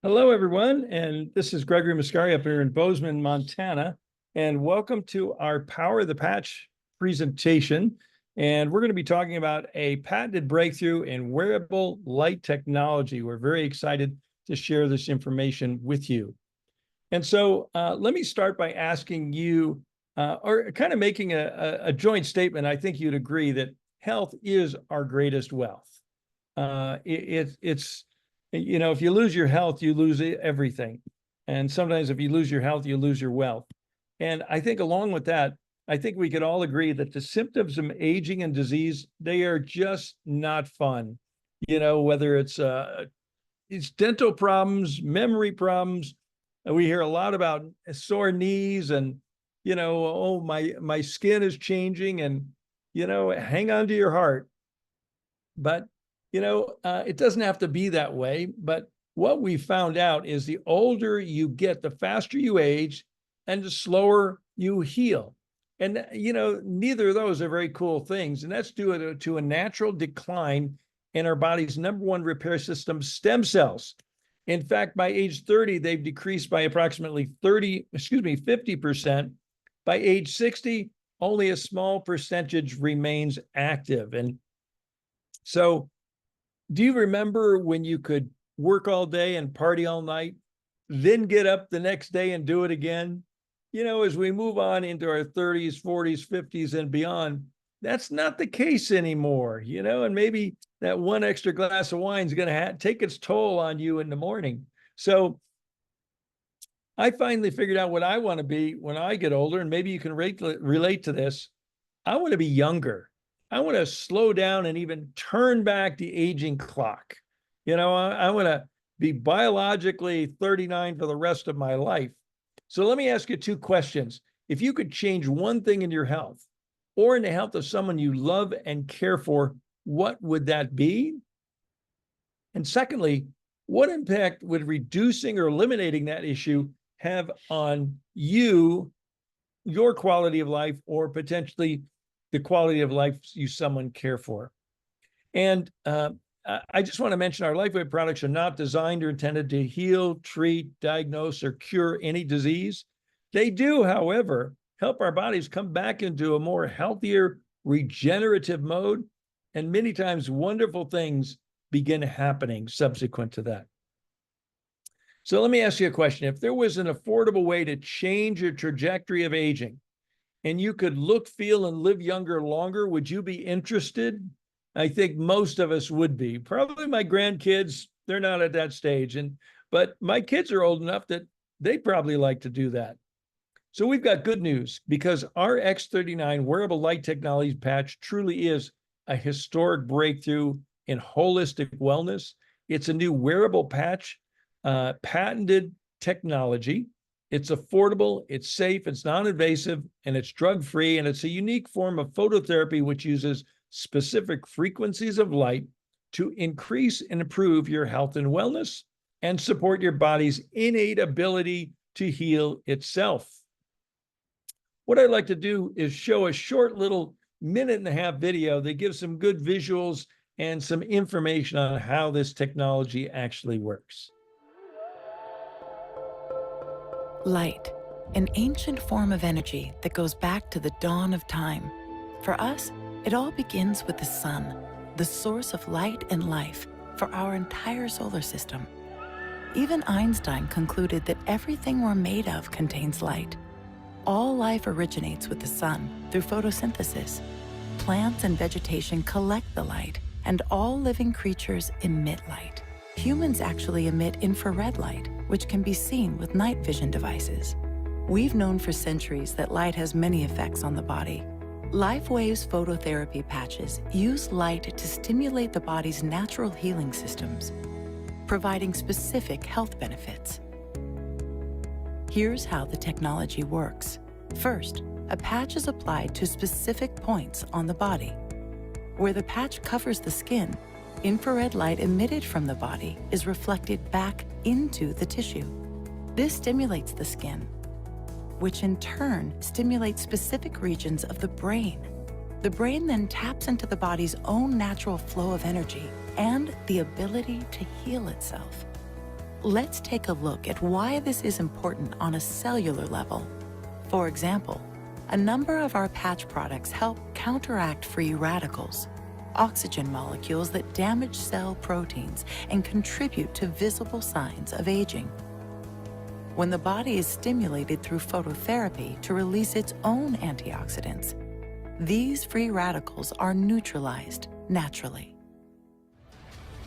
Hello, everyone, and this is Gregory Muscari up here in Bozeman, Montana, and welcome to our Power of the Patch presentation. And we're going to be talking about a patented breakthrough in wearable light technology. We're very excited to share this information with you. And so let me start by asking you, or kind of making a joint statement. I think you'd agree that health is our greatest wealth. It's if you lose your health, you lose everything. And sometimes if you lose your health, you lose your wealth. And I think along with that, I think we could all agree that the symptoms of aging and disease, they are just not fun. Whether it's dental problems, memory problems. We hear a lot about sore knees and, oh, my skin is changing and, hang on to your heart. But it doesn't have to be that way. But what we found out is the older you get, the faster you age and the slower you heal. And, neither of those are very cool things. And that's due to a natural decline in our body's number one repair system, stem cells. In fact, by age 30, they've decreased by approximately 50%. By age 60, only a small percentage remains active. And so, do you remember when you could work all day and party all night, then get up the next day and do it again? As we move on into our 30s, 40s, 50s, and beyond, that's not the case anymore, and maybe that one extra glass of wine is going to take its toll on you in the morning. So I finally figured out what I want to be when I get older, and maybe you can relate to this. I want to be younger. I want to slow down and even turn back the aging clock. I want to be biologically 39 for the rest of my life. So let me ask you two questions. If you could change one thing in your health or in the health of someone you love and care for, what would that be? And secondly, what impact would reducing or eliminating that issue have on you, your quality of life, or potentially the quality of life someone care for? And I just want to mention our LifeWave products are not designed or intended to heal, treat, diagnose, or cure any disease. They do, however, help our bodies come back into a more healthier, regenerative mode. And many times wonderful things begin happening subsequent to that. So let me ask you a question. If there was an affordable way to change your trajectory of aging, and you could look, feel, and live younger longer, would you be interested? I think most of us would be. Probably my grandkids, they're not at that stage. But my kids are old enough that they probably like to do that. So we've got good news, because our X39 wearable light technology patch truly is a historic breakthrough in holistic wellness. It's a new wearable patch, patented technology. It's affordable, it's safe, it's non-invasive, and it's drug-free, and it's a unique form of phototherapy which uses specific frequencies of light to increase and improve your health and wellness and support your body's innate ability to heal itself. What I'd like to do is show a short little minute-and-a-half video that gives some good visuals and some information on how this technology actually works. Light, an ancient form of energy that goes back to the dawn of time. For us, it all begins with the sun, the source of light and life for our entire solar system. Even Einstein concluded that everything we're made of contains light. All life originates with the sun through photosynthesis. Plants and vegetation collect the light, and all living creatures emit light. Humans actually emit infrared light, which can be seen with night vision devices. We've known for centuries that light has many effects on the body. LifeWave's phototherapy patches use light to stimulate the body's natural healing systems, providing specific health benefits. Here's how the technology works. First, a patch is applied to specific points on the body. Where the patch covers the skin, infrared light emitted from the body is reflected back into the tissue. This stimulates the skin, which in turn stimulates specific regions of the brain. The brain then taps into the body's own natural flow of energy and the ability to heal itself. let's take a look at why this is important on a cellular level. For example, a number of our patch products help counteract free radicals, oxygen molecules that damage cell proteins and contribute to visible signs of aging. When the body is stimulated through phototherapy to release its own antioxidants, these free radicals are neutralized naturally.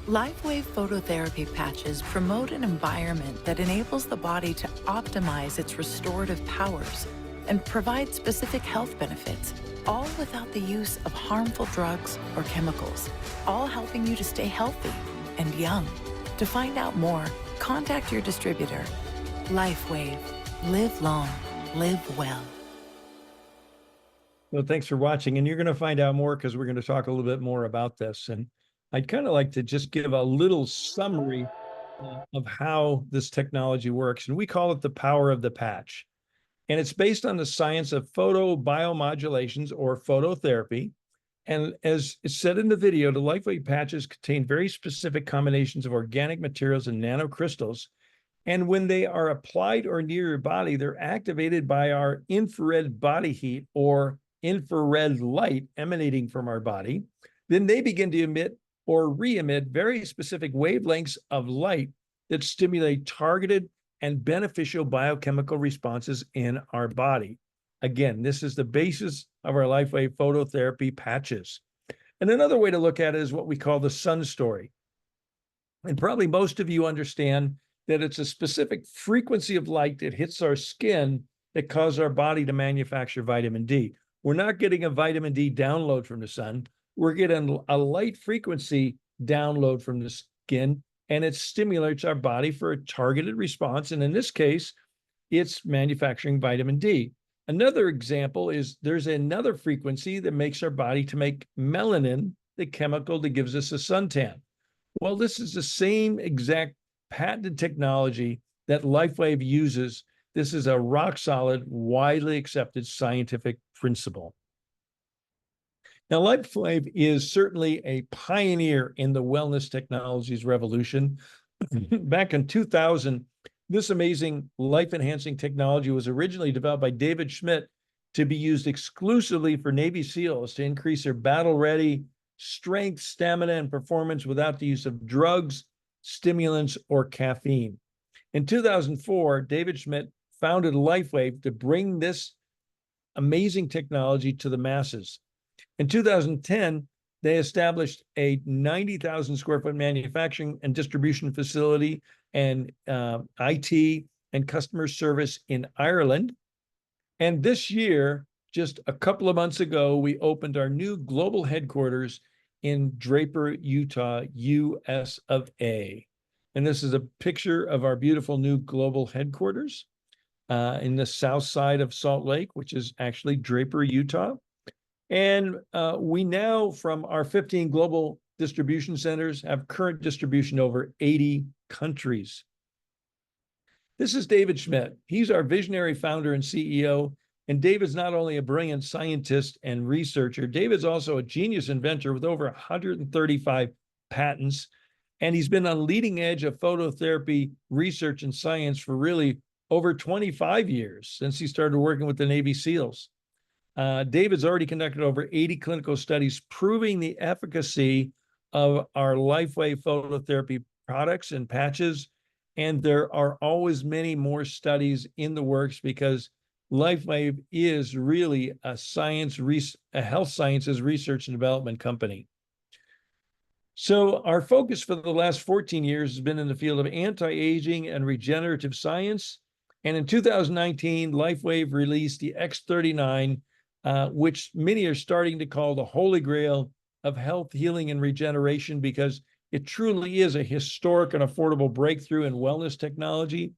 LifeWave phototherapy patches promote an environment that enables the body to optimize its restorative powers and provide specific health benefits, all without the use of harmful drugs or chemicals, all helping you to stay healthy and young. To find out more, contact your distributor. LifeWave. Live long. Live well. Well, thanks for watching. And you're going to find out more because we're going to talk a little bit more about this. And I'd kind of like to just give a little summary of how this technology works. And we call it the power of the patch. And it's based on the science of photobiomodulations or phototherapy. And as it's said in the video, the LifeWave patches contain very specific combinations of organic materials and nanocrystals. And when they are applied or near your body, they're activated by our infrared body heat or infrared light emanating from our body. Then they begin to emit or re-emit very specific wavelengths of light that stimulate targeted and beneficial biochemical responses in our body. Again, this is the basis of our LifeWave phototherapy patches. And another way to look at it is what we call the sun story. And probably most of you understand that it's a specific frequency of light that hits our skin that causes our body to manufacture vitamin D. We're not getting a vitamin D download from the sun. We're getting a light frequency download from the skin, and it stimulates our body for a targeted response. And in this case, it's manufacturing vitamin D. Another example is there's another frequency that makes our body to make melanin, the chemical that gives us a suntan. Well, this is the same exact patented technology that LifeWave uses. This is a rock solid, widely accepted scientific principle. Now, LifeWave is certainly a pioneer in the wellness technologies revolution. Back in 2000, this amazing life-enhancing technology was originally developed by David Schmidt to be used exclusively for Navy SEALs to increase their battle-ready strength, stamina, and performance without the use of drugs, stimulants, or caffeine. In 2004, David Schmidt founded LifeWave to bring this amazing technology to the masses. In 2010, they established a 90,000 square foot manufacturing and distribution facility and IT and customer service in Ireland. And this year, just a couple of months ago, we opened our new global headquarters in Draper, Utah, US of A. And this is a picture of our beautiful new global headquarters in the south side of Salt Lake, which is actually Draper, Utah. And we now, from our 15 global distribution centers, have current distribution over 80 countries. This is David Schmidt. He's our visionary founder and CEO. And David's not only a brilliant scientist and researcher, David's also a genius inventor with over 135 patents. And he's been on leading edge of phototherapy research and science for really over 25 years since he started working with the Navy SEALs. David's already conducted over 80 clinical studies proving the efficacy of our LifeWave phototherapy products and patches. And there are always many more studies in the works because LifeWave is really a health sciences research and development company. So our focus for the last 14 years has been in the field of anti-aging and regenerative science. And in 2019, LifeWave released the X39, which many are starting to call the holy grail of health, healing, and regeneration because it truly is a historic and affordable breakthrough in wellness technology.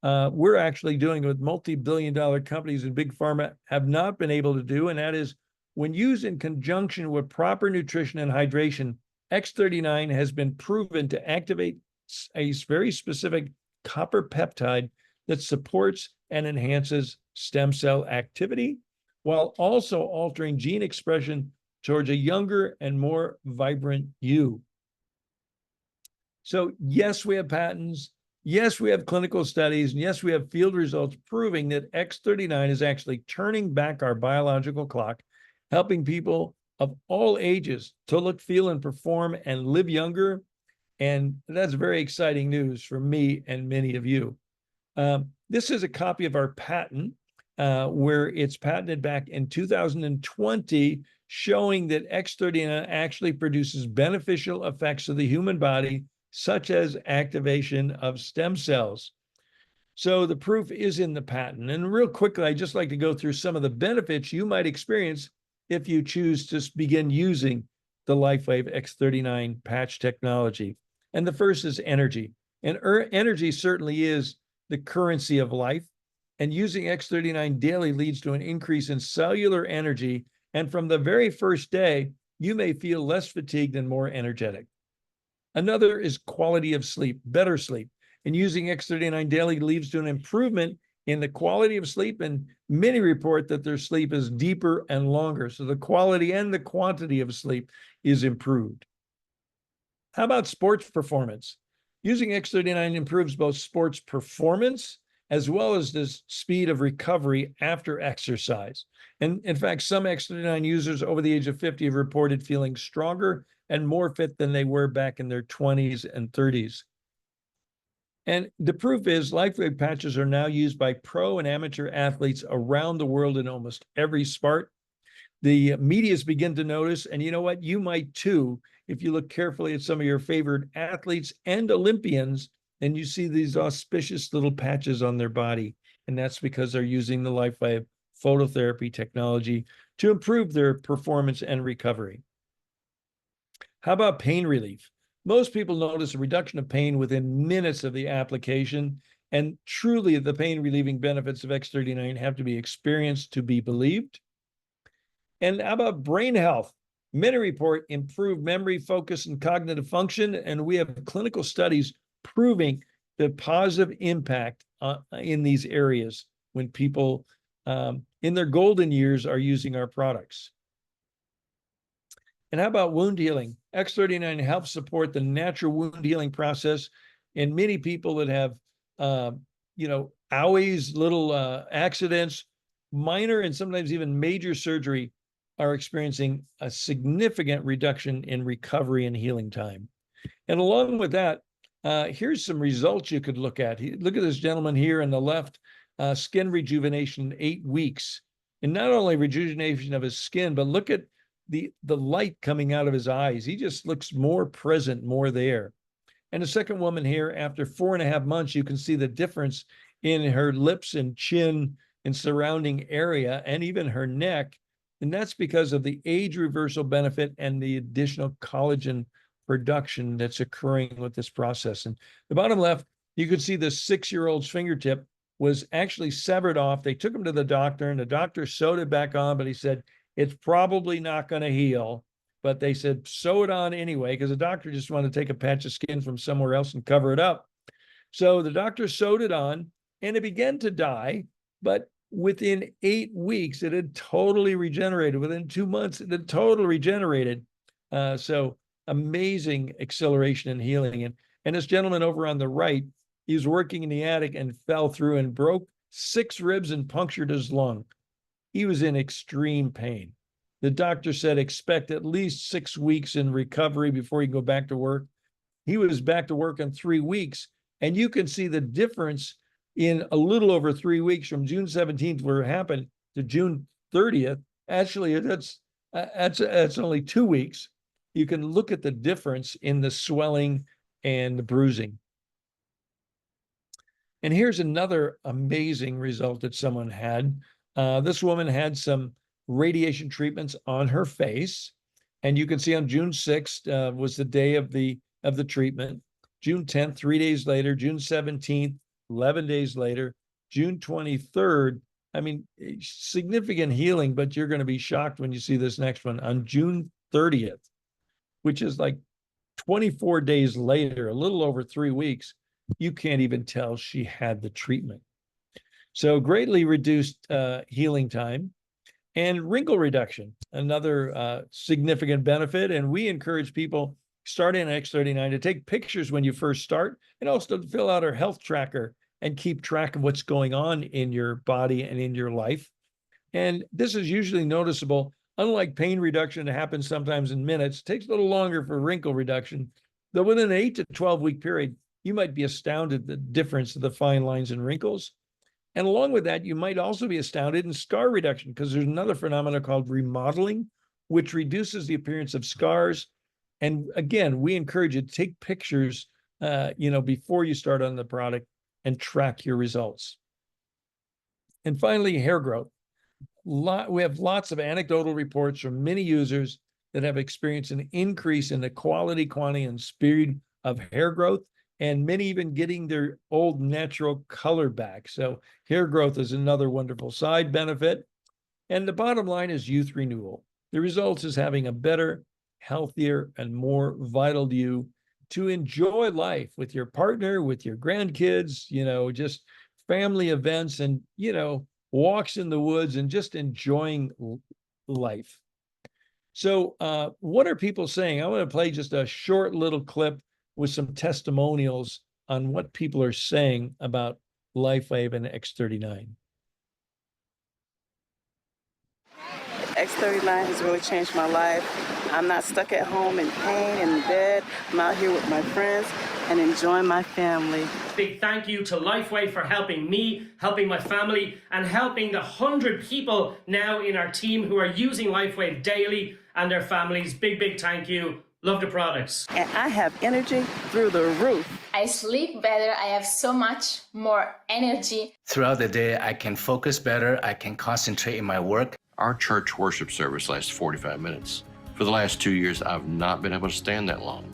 We're actually doing what multi-billion-dollar companies and big pharma have not been able to do, and that is when used in conjunction with proper nutrition and hydration, X39 has been proven to activate a very specific copper peptide that supports and enhances stem cell activity while also altering gene expression towards a younger and more vibrant you. So yes, we have patents. Yes, we have clinical studies, and yes, we have field results proving that X39 is actually turning back our biological clock, helping people of all ages to look, feel, and perform and live younger. And that's very exciting news for me and many of you. This is a copy of our patent, where it's patented back in 2020, showing that X39 actually produces beneficial effects of the human body, such as activation of stem cells. So the proof is in the patent. And real quickly, I'd just like to go through some of the benefits you might experience if you choose to begin using the LifeWave X39 patch technology. And the first is energy. And energy certainly is the currency of life. And using X39 daily leads to an increase in cellular energy. And from the very first day, you may feel less fatigued and more energetic. Another is quality of sleep, better sleep. And using X39 daily leads to an improvement in the quality of sleep. And many report that their sleep is deeper and longer. So the quality and the quantity of sleep is improved. How about sports performance? Using X39 improves both sports performance as well as the speed of recovery after exercise. And in fact, some X39 users over the age of 50 have reported feeling stronger and more fit than they were back in their 20s and 30s. And the proof is LifeWave patches are now used by pro and amateur athletes around the world in almost every sport. The media's begin to notice, and you know what? You might too, if you look carefully at some of your favorite athletes and Olympians, and you see these auspicious little patches on their body. And that's because they're using the LifeWave phototherapy technology to improve their performance and recovery. How about pain relief? Most people notice a reduction of pain within minutes of the application, and truly the pain relieving benefits of X39 have to be experienced to be believed. And how about brain health? Many report improved memory, focus, and cognitive function, and we have clinical studies proving the positive impact in these areas when people in their golden years are using our products. And how about wound healing? X39 helps support the natural wound healing process in many people that have, owies, little accidents, minor and sometimes even major surgery are experiencing a significant reduction in recovery and healing time. And along with that, here's some results you could look at. Look at this gentleman here on the left, skin rejuvenation in 8 weeks. And not only rejuvenation of his skin, but look at the light coming out of his eyes. He just looks more present, more there. And the second woman here, after 4.5 months, you can see the difference in her lips and chin and surrounding area, and even her neck. And that's because of the age reversal benefit and the additional collagen production that's occurring with this process. And the bottom left, you could see the 6-year-old's fingertip was actually severed off. They took him to the doctor, and the doctor sewed it back on, but he said, it's probably not going to heal. But they said, sew it on anyway, because the doctor just wanted to take a patch of skin from somewhere else and cover it up. So the doctor sewed it on, and it began to die. But within 8 weeks, it had totally regenerated. Within 2 months, it had totally regenerated. So amazing acceleration and healing. And this gentleman over on the right, he was working in the attic and fell through and broke 6 ribs and punctured his lung. He was in extreme pain. The doctor said, expect at least 6 weeks in recovery before you go back to work. He was back to work in 3 weeks. And you can see the difference in a little over 3 weeks from June 17th, where it happened, to June 30th. Actually, that's only 2 weeks. You can look at the difference in the swelling and the bruising. And here's another amazing result that someone had. This woman had some radiation treatments on her face, and you can see on June 6th was the day of the treatment. June 10th, 3 days later. June 17th, 11 days later. June 23rd. I mean, significant healing, but you're going to be shocked when you see this next one on June 30th, which is like 24 days later, a little over 3 weeks. You can't even tell she had the treatment. So greatly reduced healing time. And wrinkle reduction, another significant benefit. And we encourage people starting on X39, to take pictures when you first start, and also to fill out our health tracker and keep track of what's going on in your body and in your life. And this is usually noticeable. Unlike pain reduction that happens sometimes in minutes, it takes a little longer for wrinkle reduction. Though within an 8 to 12 week period, you might be astounded at the difference of the fine lines and wrinkles. And along with that, you might also be astounded in scar reduction, because there's another phenomenon called remodeling, which reduces the appearance of scars. And again, we encourage you to take pictures, before you start on the product and track your results. And finally, hair growth. We have lots of anecdotal reports from many users that have experienced an increase in the quality, quantity, and speed of hair growth, and many even getting their old natural color back. So hair growth is another wonderful side benefit. And the bottom line is youth renewal. The result is having a better, healthier, and more vital you to enjoy life with your partner, with your grandkids, just family events and, walks in the woods and just enjoying life. So what are people saying? I want to play just a short little clip with some testimonials on what people are saying about LifeWave and X39. X39 has really changed my life. I'm not stuck at home in pain in bed. I'm out here with my friends and enjoying my family. Big thank you to LifeWave for helping me, helping my family, and helping the 100 people now in our team who are using LifeWave daily and their families. Big thank you. Love the products. And I have energy through the roof. I sleep better. I have so much more energy. Throughout the day, I can focus better. I can concentrate in my work. Our church worship service lasts 45 minutes. For the last 2 years, I've not been able to stand that long.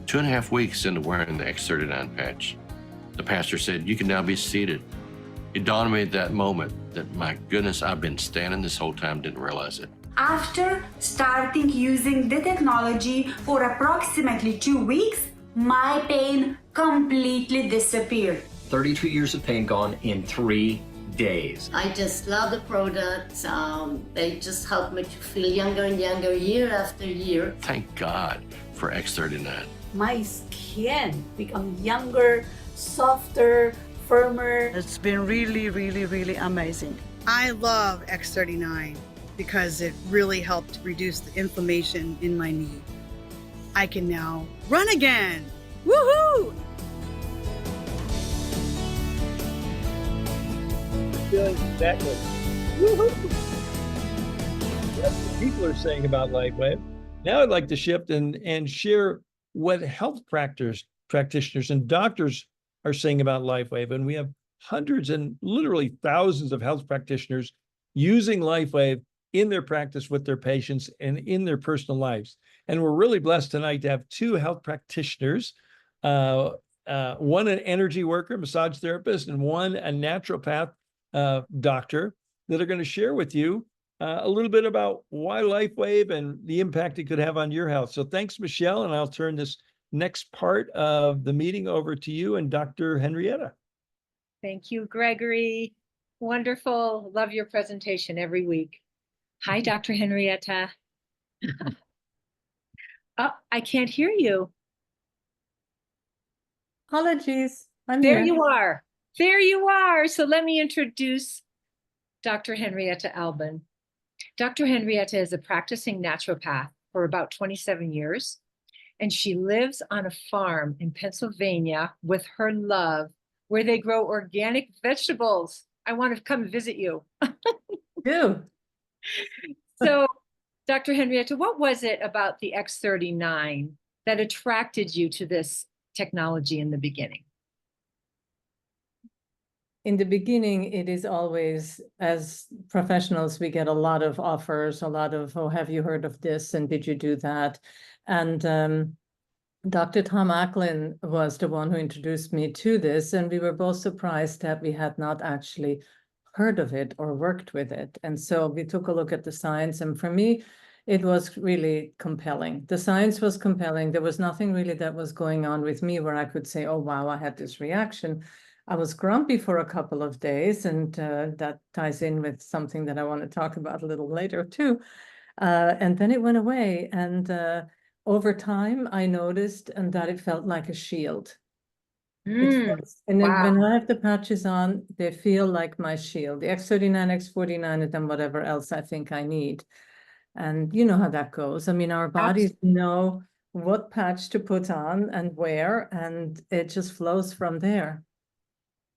2.5 weeks into wearing the X39 patch, the pastor said, "You can now be seated." It dawned on me at that moment that, my goodness, I've been standing this whole time, didn't realize it. After starting using the technology for approximately 2 weeks, my pain completely disappeared. 32 years of pain gone in 3 days. I just love the products. They just help me to feel younger and younger year after year. Thank God for X39. My skin become younger, softer, firmer. It's been really amazing. I love X39 because it really helped reduce the inflammation in my knee. I can now run again. Woohoo! Feeling that good. Woohoo! That's what people are saying about LifeWave. Now I'd like to shift and share what health practitioners and doctors are saying about LifeWave. And we have hundreds and literally thousands of health practitioners using LifeWave in their practice with their patients and in their personal lives. And we're really blessed tonight to have two health practitioners, one an energy worker, massage therapist, and one a naturopath doctor, that are going to share with you a little bit about why LifeWave and the impact it could have on your health. So thanks, Michelle, and I'll turn this next part of the meeting over to you and Dr. Henriette. Thank you, Gregory. Wonderful. Love your presentation every week. Hi, Dr. Henriette. Oh, I can't hear you. Apologies. There you are. There you are. So let me introduce Dr. Henriette Alban. Dr. Henriette is a practicing naturopath for about 27 years, and she lives on a farm in Pennsylvania with her love, where they grow organic vegetables. I want to come visit you. Do. So, Dr. Henriette, what was it about the X39 that attracted you to this technology in the beginning? In the beginning, it is always, as professionals, we get a lot of offers, a lot of, oh, have you heard of this? And did you do that? And Dr. Tom Acklin was the one who introduced me to this. And we were both surprised that we had not actually heard of it or worked with it. And so we took a look at the science. And for me, it was really compelling. The science was compelling. There was nothing really that was going on with me where I could say, oh, wow, I had this reaction. I was grumpy for a couple of days, and that ties in with something that I want to talk about a little later too. And then it went away. And over time, I noticed and that it felt like a shield. Mm, And then when wow. I have the patches on, they feel like my shield, the X39, X49, and then whatever else I think I need. And you know how that goes. I mean, our bodies know what patch to put on and where, and it just flows from there.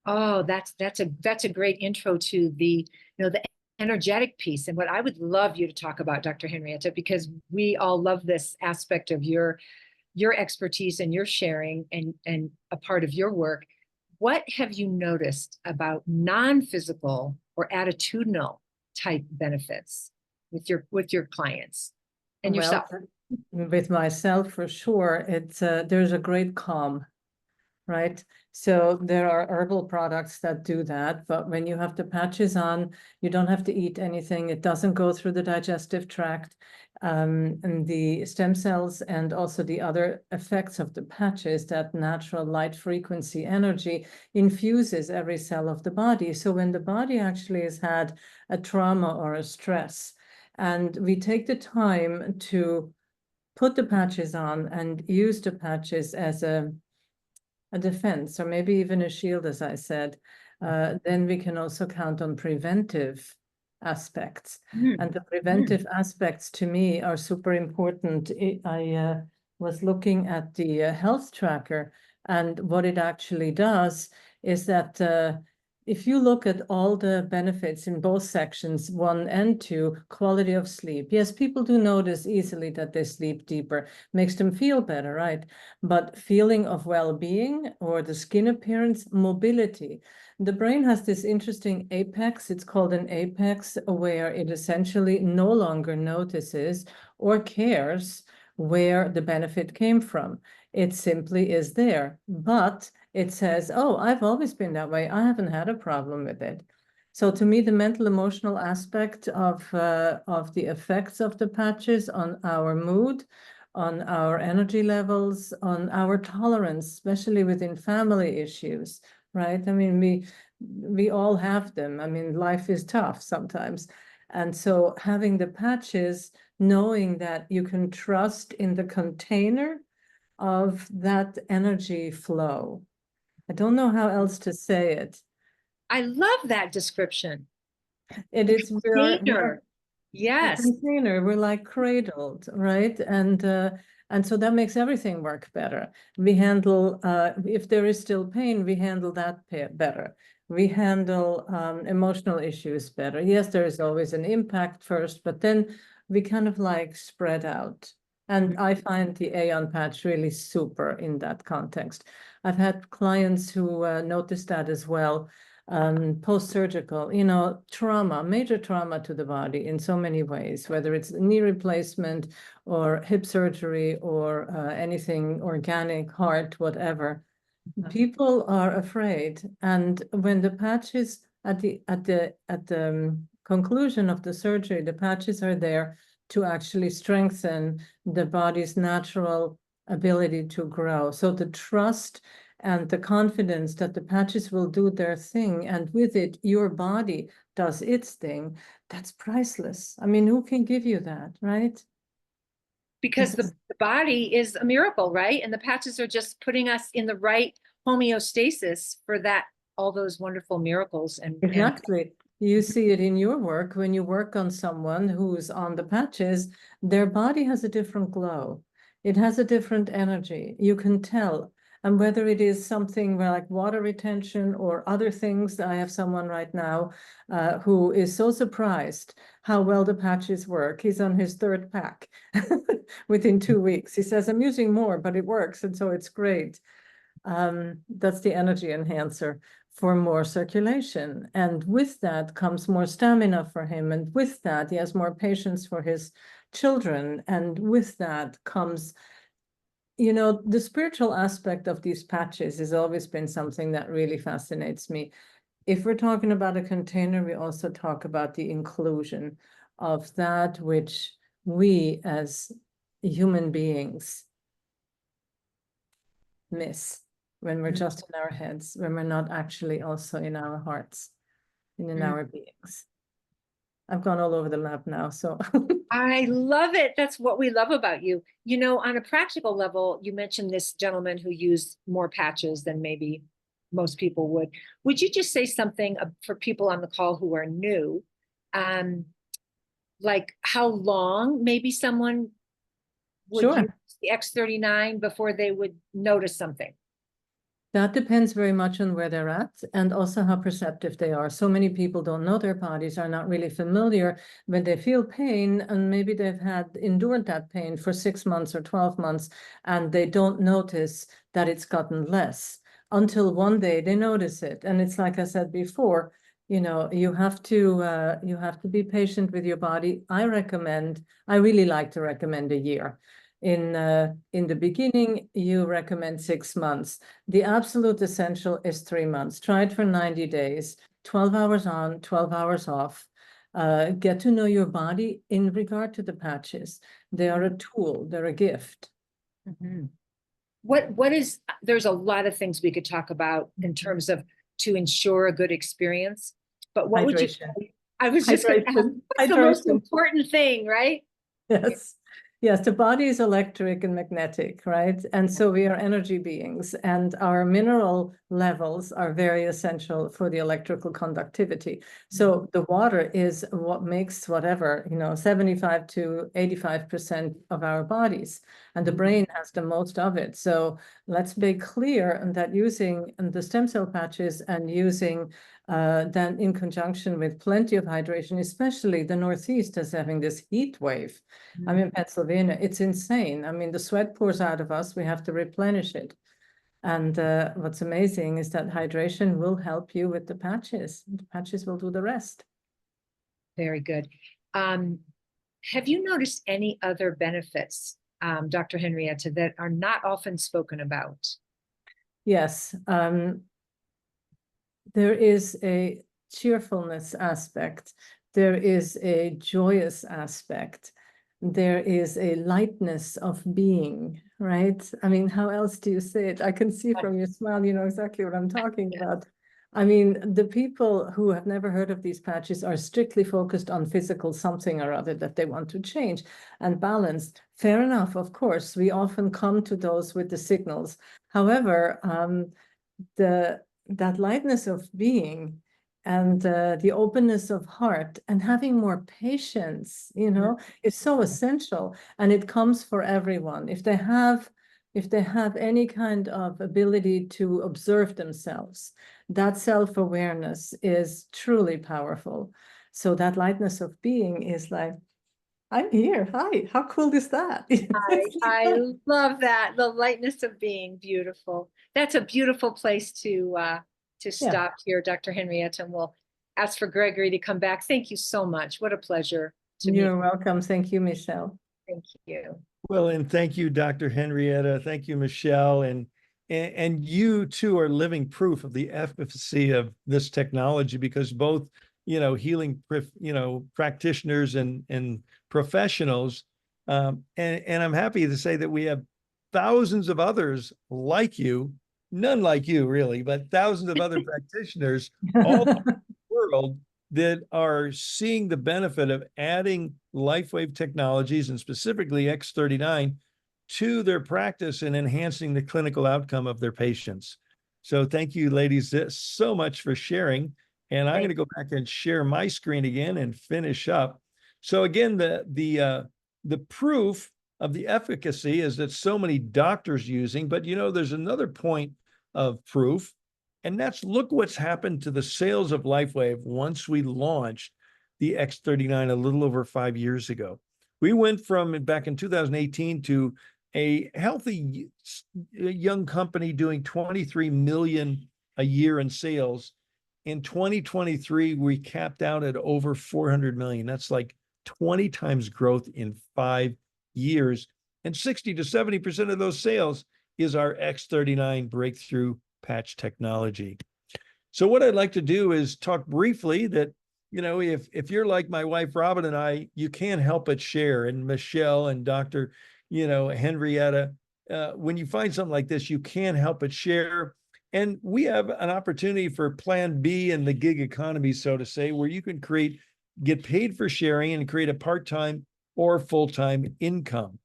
Oh, that's a great intro to the, the energetic piece. And what I would love you to talk about, Dr. Henriette, because we all love this aspect of your expertise and your sharing and a part of your work. What have you noticed about non-physical or attitudinal type benefits with your clients and yourself? Well, with myself for sure, it's there's a great calm, right? So there are herbal products that do that, but when you have the patches on, you don't have to eat anything. It doesn't go through the digestive tract. And the stem cells and also the other effects of the patches, that natural light frequency energy infuses every cell of the body. So when the body actually has had a trauma or a stress, and we take the time to put the patches on and use the patches as a defense or maybe even a shield, as I said, then we can also count on preventive aspects. And the preventive aspects to me are super important. I was looking at the health tracker, and what it actually does is that if you look at all the benefits in both sections, 1 and 2, quality of sleep. Yes, people do notice easily that they sleep deeper, makes them feel better, right? But feeling of well-being or the skin appearance, mobility. The brain has this interesting apex, it's called an apex, where it essentially no longer notices or cares where the benefit came from. It simply is there, but it says, oh, I've always been that way. I haven't had a problem with it. So to me, the mental emotional aspect of the effects of the patches on our mood, on our energy levels, on our tolerance, especially within family issues, right? I mean, we all have them. I mean, life is tough sometimes. And so having the patches, knowing that you can trust in the container of that energy flow. I don't know how else to say it. I love that description. It is we're Yes. a container. We're like cradled, right? And so that makes everything work better. We handle if there is still pain, we handle that better. We handle emotional issues better. Yes, there is always an impact first, but then we kind of like spread out. And I find the Aeon patch really super in that context. I've had clients who noticed that as well. Post-surgical, trauma, major trauma to the body in so many ways, whether it's knee replacement or hip surgery or anything organic, heart, whatever. People are afraid, and when the patches at the conclusion of the surgery, the patches are there to actually strengthen the body's natural ability to grow. So the trust and the confidence that the patches will do their thing, and with it, your body does its thing, that's priceless. I mean, who can give you that, right? Because the body is a miracle, right? And the patches are just putting us in the right homeostasis for that, all those wonderful miracles. And exactly. You see it in your work when you work on someone who's on the patches, their body has a different glow. It has a different energy. You can tell. And whether it is something like water retention or other things, I have someone right now who is so surprised how well the patches work. He's on his 3rd pack within 2 weeks. He says, I'm using more, but it works. And so it's great. That's the energy enhancer for more circulation. And with that comes more stamina for him. And with that, he has more patience for his children. And with that comes, the spiritual aspect of these patches has always been something that really fascinates me. If we're talking about a container, we also talk about the inclusion of that which we as human beings miss when we're just in our heads, when we're not actually also in our hearts and in our beings. I've gone all over the map now, so I love it. That's what we love about you. You know, on a practical level, you mentioned this gentleman who used more patches than maybe most people would. Would you just say something for people on the call who are new? Like how long maybe someone would Sure. use the X39 before they would notice something? That depends very much on where they're at and also how perceptive they are. So many people don't know their bodies, are not really familiar when they feel pain, and maybe they've had endured that pain for 6 months or 12 months, and they don't notice that it's gotten less until one day they notice it. And it's like I said before, you know, you have to be patient with your body. I really like to recommend a year. In the beginning, you recommend 6 months. The absolute essential is 3 months. Try it for 90 days, 12 hours on, 12 hours off. Get to know your body in regard to the patches. They are a tool, they're a gift. Mm-hmm. There's a lot of things we could talk about in terms of to ensure a good experience, but what would you say? I was just going to ask, what's the most important thing, right? Yes. Yes, the body is electric and magnetic, right? And so we are energy beings, and our mineral levels are very essential for the electrical conductivity. So the water is what makes whatever, 75 to 85% of our bodies, and the brain has the most of it. So let's be clear that using the stem cell patches and using then in conjunction with plenty of hydration, especially the Northeast is having this heat wave. I'm in Pennsylvania. It's insane. I mean, the sweat pours out of us. We have to replenish it. And what's amazing is that hydration will help you with the patches. The patches will do the rest. Very good. Have you noticed any other benefits, Dr. Henriette, that are not often spoken about? Yes. There is a cheerfulness aspect. There is a joyous aspect. There is a lightness of being, right? I mean, how else do you say it? I can see from your smile, you know exactly what I'm talking about. I mean, the people who have never heard of these patches are strictly focused on physical something or other that they want to change and balance. Fair enough, of course. We often come to those with the signals. However, that lightness of being and the openness of heart and having more patience, is so essential, and it comes for everyone. If they have any kind of ability to observe themselves, that self-awareness is truly powerful. So that lightness of being is like, I'm here. Hi, how cool is that? I love that. The lightness of being, beautiful. That's a beautiful place to stop here, Dr. Henriette, and we'll ask for Gregory to come back. Thank you so much. What a pleasure to meet you. You're welcome. Thank you, Michelle. Thank you. Well, and thank you, Dr. Henriette. Thank you, Michelle. And you too are living proof of the efficacy of this technology, because both, healing, practitioners and professionals. And I'm happy to say that we have thousands of others like you, none like you really, but thousands of other practitioners all over the world that are seeing the benefit of adding LifeWave technologies, and specifically X39, to their practice and enhancing the clinical outcome of their patients. So thank you, ladies, so much for sharing. And I'm going to go back and share my screen again and finish up. So again, the proof of the efficacy is that so many doctors using, but there's another point of proof, and that's, look what's happened to the sales of LifeWave once we launched the X39 a little over 5 years ago. We went from back in 2018 to a healthy young company doing 23 million a year in sales. In 2023, we capped out at over 400 million. That's like 20 times growth in 5 years. And 60 to 70% of those sales is our X39 breakthrough patch technology. So what I'd like to do is talk briefly that, if you're like my wife, Robin, and I, you can't help but share, and Michelle and Dr. Henriette, when you find something like this, you can't help but share. And we have an opportunity for plan B in the gig economy, so to say, where you can get paid for sharing and create a part-time or full-time income.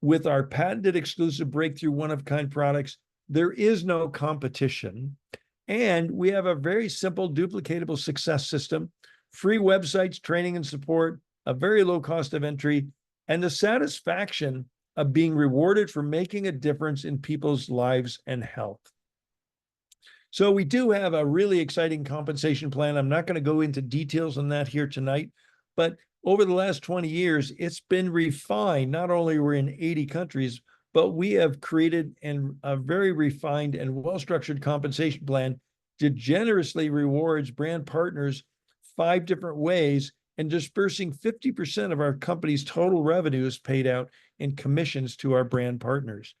With our patented exclusive breakthrough one-of-kind products, there is no competition. And we have a very simple duplicatable success system, free websites, training and support, a very low cost of entry, and the satisfaction of being rewarded for making a difference in people's lives and health. So we do have a really exciting compensation plan. I'm not going to go into details on that here tonight, but over the last 20 years, it's been refined. Not only we're in 80 countries, but we have created a very refined and well-structured compensation plan that generously rewards brand partners 5 different ways, and dispersing 50% of our company's total revenue is paid out in commissions to our brand partners.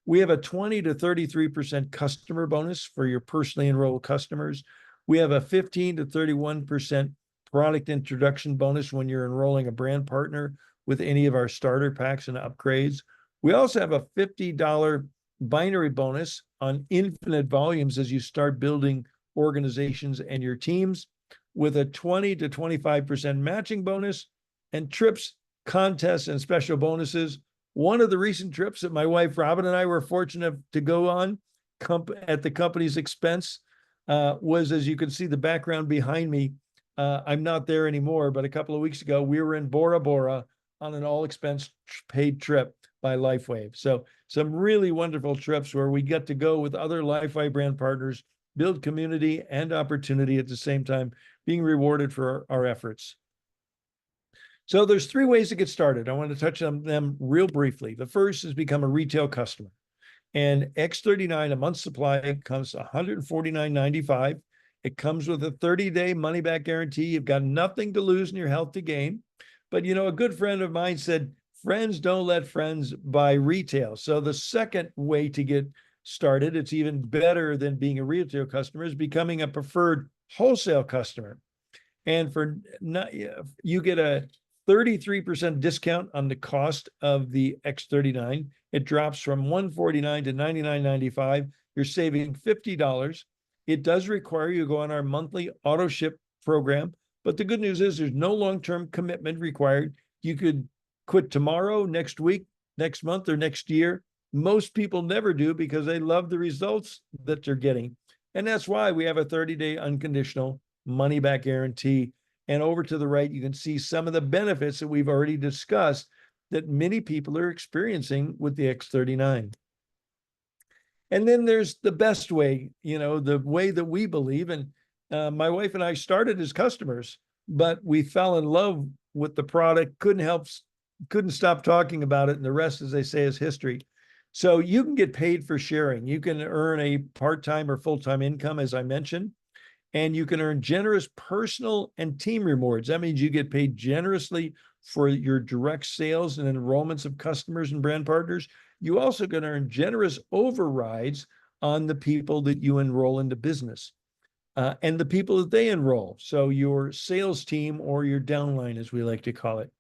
We have a 20 to 33% customer bonus for your personally enrolled customers. We have a 15 to 31% product introduction bonus when you're enrolling a brand partner with any of our starter packs and upgrades. We also have a $50 binary bonus on infinite volumes as you start building organizations and your teams, with a 20 to 25% matching bonus, and trips, contests, and special bonuses. One of the recent trips that my wife Robin and I were fortunate to go on at the company's expense was, as you can see the background behind me, I'm not there anymore, but a couple of weeks ago, we were in Bora Bora on an all-expense paid trip by LifeWave. So some really wonderful trips where we get to go with other LifeWave brand partners, build community and opportunity at the same time, being rewarded for our efforts. So there's 3 ways to get started. I want to touch on them real briefly. The first is become a retail customer. And X39, a month's supply, comes $149.95. It comes with a 30-day money-back guarantee. You've got nothing to lose and your health to gain. But, you know, a good friend of mine said, friends don't let friends buy retail. So the second way to get started, it's even better than being a retail customer, is becoming a preferred wholesale customer. And you get a 33% discount on the cost of the X39. It drops from $149 to $99.95. You're saving $50. It does require you to go on our monthly auto ship program, but the good news is there's no long-term commitment required. You could quit tomorrow, next week, next month, or next year. Most people never do because they love the results that they're getting. And that's why we have a 30-day unconditional money-back guarantee. And over to the right, you can see some of the benefits that we've already discussed that many people are experiencing with the X39. And then there's the best way, you know, the way that we believe. And my wife and I started as customers, but we fell in love with the product, couldn't stop talking about it. And the rest, as they say, is history. So you can get paid for sharing. You can earn a part-time or full-time income, as I mentioned, and you can earn generous personal and team rewards. That means you get paid generously for your direct sales and enrollments of customers and brand partners. You also can earn generous overrides on the people that you enroll into business and the people that they enroll. So your sales team, or your downline, as we like to call it.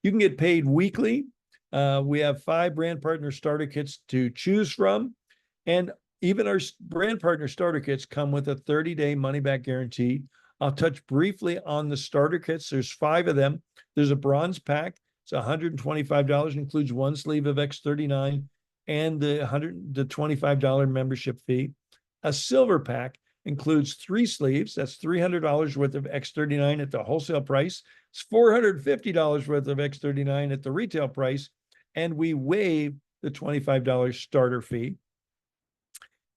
You can get paid weekly. We have 5 brand partner starter kits to choose from. And even our brand partner starter kits come with a 30-day money-back guarantee. I'll touch briefly on the starter kits. There's 5 of them. There's a bronze pack. It's $125, includes 1 sleeve of X39 and the $125 membership fee. A silver pack includes 3 sleeves. That's $300 worth of X39 at the wholesale price. It's $450 worth of X39 at the retail price. And we waive the $25 starter fee.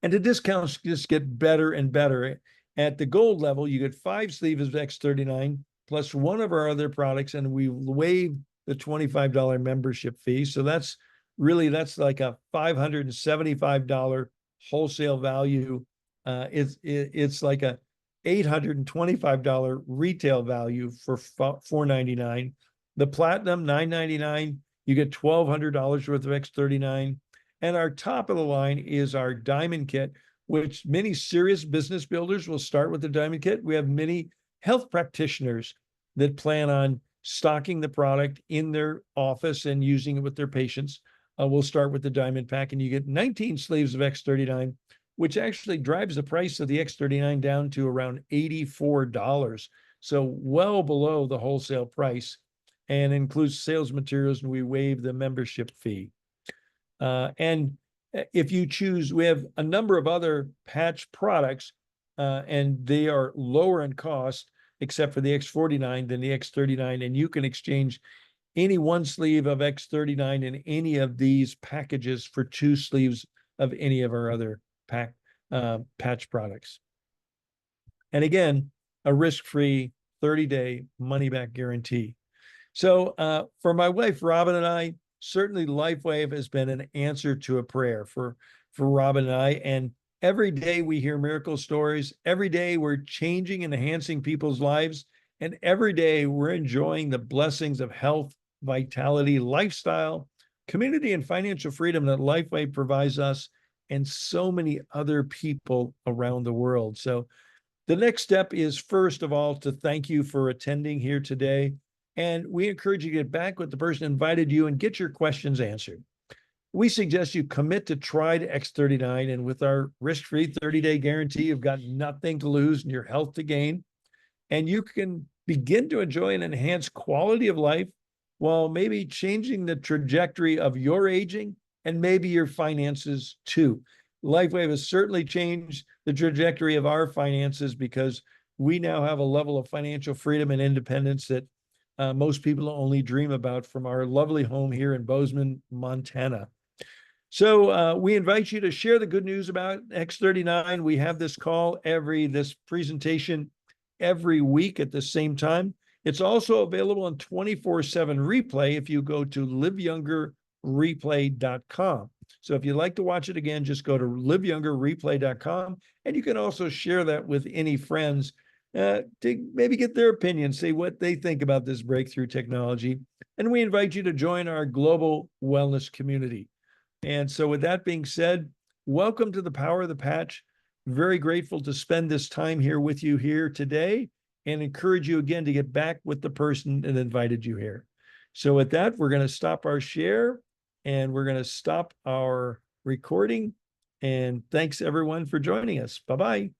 And the discounts just get better and better. At the gold level, you get 5 sleeves of X39 plus one of our other products, and we waive the $25 membership fee. So that's like a $575 wholesale value. It's like a $825 retail value for $499. The platinum, $999. You get $1,200 worth of X39. And our top of the line is our diamond kit, which many serious business builders will start with the diamond kit. We have many health practitioners that plan on stocking the product in their office and using it with their patients. We'll start with the diamond pack, and you get 19 sleeves of X39, which actually drives the price of the X39 down to around $84. So well below the wholesale price. and includes sales materials, and we waive the membership fee. And if you choose, we have a number of other patch products, and they are lower in cost, except for the X49 than the X39, and you can exchange any one sleeve of X39 in any of these packages for 2 sleeves of any of our other patch products. And again, a risk-free 30-day money-back guarantee. So for my wife, Robin, and I, certainly LifeWave has been an answer to a prayer for Robin and I. And every day we hear miracle stories. Every day we're changing and enhancing people's lives. And every day we're enjoying the blessings of health, vitality, lifestyle, community, and financial freedom that LifeWave provides us and so many other people around the world. So the next step is, first of all, to thank you for attending here today. And we encourage you to get back with the person who invited you and get your questions answered. We suggest you commit to try to X39, and with our risk-free 30-day guarantee, you've got nothing to lose and your health to gain. And you can begin to enjoy and enhance quality of life while maybe changing the trajectory of your aging and maybe your finances too. LifeWave has certainly changed the trajectory of our finances because we now have a level of financial freedom and independence that most people only dream about from our lovely home here in Bozeman, Montana. So we invite you to share the good news about X39. We have this this presentation every week at the same time. It's also available on 24/7 replay if you go to liveyoungerreplay.com. So if you'd like to watch it again, just go to liveyoungerreplay.com, and you can also share that with any friends to maybe get their opinion, say what they think about this breakthrough technology. And we invite you to join our global wellness community. And so with that being said, welcome to the Power of the Patch. Very grateful to spend this time here with you here today, and encourage you again to get back with the person that invited you here. So with that, we're going to stop our share and we're going to stop our recording. And thanks everyone for joining us. Bye-bye.